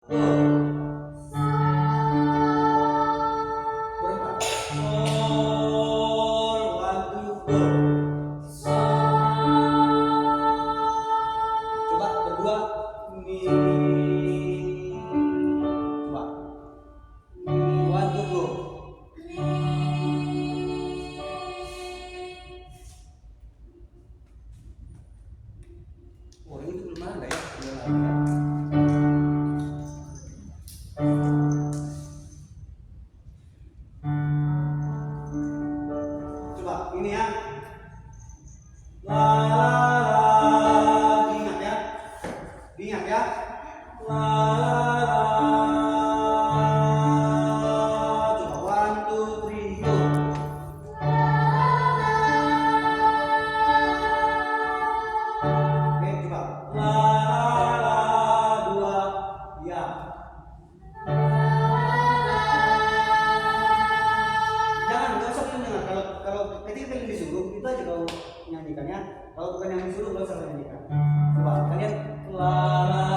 Berempat. Sol, one, two, go. Coba berdua. Mi. Coba. One, two, go. Oh, ini tuh belum ada ya. Coba ini ya. La la la. Diingat ya. Diingat ya. La la la. Coba one, two, three, go. Oke, coba. La la la. Dua. Ya. Jangan, nggak usah mendengar. Kalau ketika kalian disuruh itu aja kau nyanyikannya. Kalau bukan yang disuruh nggak usah menyanyikan. Coba kalian la la